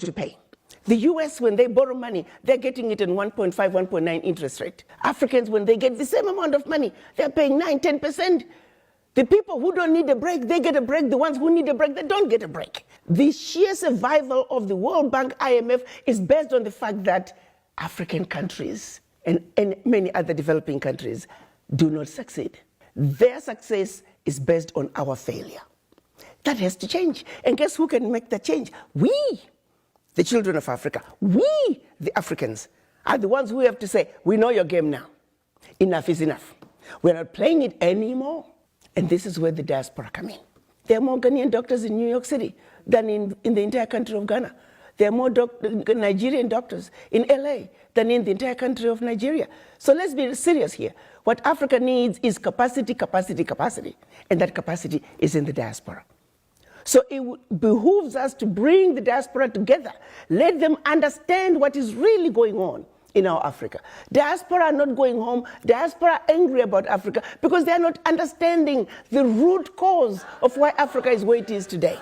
to pay. The US, when they borrow money, they're getting it in 1.5, 1.9 interest rate. Africans, when they get the same amount of money, they're paying 9, 10%. The people who don't need a break, they get a break. The ones who need a break, they don't get a break. The sheer survival of the World Bank, IMF, is based on the fact that African countries and many other developing countries do not succeed. Their success is based on our failure. That has to change. And guess who can make that change? We, the children of Africa, we, the Africans, are the ones who have to say, we know your game now. Enough is enough. We're not playing it anymore. And this is where the diaspora come in. There are more Ghanaian doctors in New York City than in the entire country of Ghana. There are more Nigerian doctors in LA than in the entire country of Nigeria. So let's be serious here. What Africa needs is capacity, capacity, capacity. And that capacity is in the diaspora. So it behooves us to bring the diaspora together. Let them understand what is really going on in our Africa. Diaspora are not going home. Diaspora are angry about Africa because they are not understanding the root cause of why Africa is where it is today.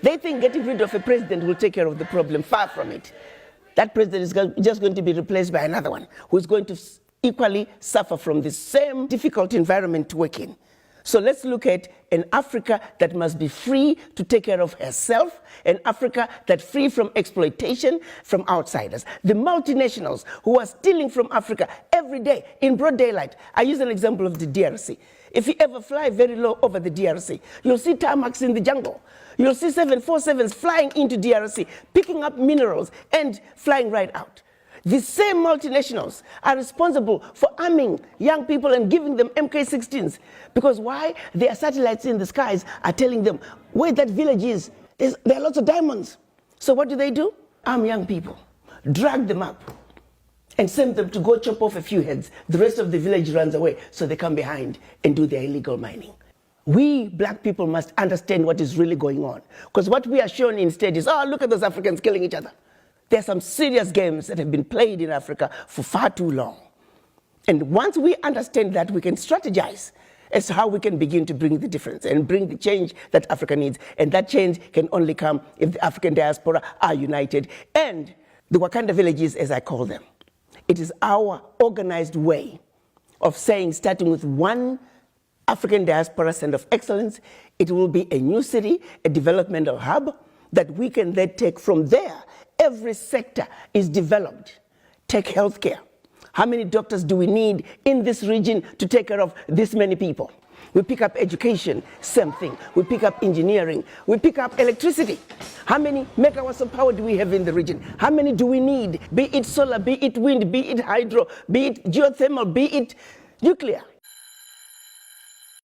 They think getting rid of a president will take care of the problem. Far from it. That president is just going to be replaced by another one who is going to equally suffer from the same difficult environment to work in. So let's look at an Africa that must be free to take care of herself, an Africa that's free from exploitation from outsiders. The multinationals who are stealing from Africa every day in broad daylight. I use an example of the DRC. If you ever fly very low over the DRC, you'll see tarmacs in the jungle. You'll see 747s flying into DRC, picking up minerals and flying right out. The same multinationals are responsible for arming young people and giving them MK-16s. Because why? Their satellites in the skies are telling them where that village is. There are lots of diamonds. So what do? Arm young people, drag them up, and send them to go chop off a few heads. The rest of the village runs away, so they come behind and do their illegal mining. We black people must understand what is really going on. Because what we are shown instead is, oh, look at those Africans killing each other. There are some serious games that have been played in Africa for far too long. And once we understand that, we can strategize as to how we can begin to bring the difference and bring the change that Africa needs. And that change can only come if the African diaspora are united. And the Wakanda villages, as I call them, it is our organized way of saying, starting with one African diaspora center of excellence, it will be a new city, a developmental hub that we can then take from there. Every sector is developed. Take healthcare. How many doctors do we need in this region to take care of this many people? We pick up education, same thing. We pick up engineering. We pick up electricity. How many megawatts of power do we have in the region? How many do we need? Be it solar, be it wind, be it hydro, be it geothermal, be it nuclear.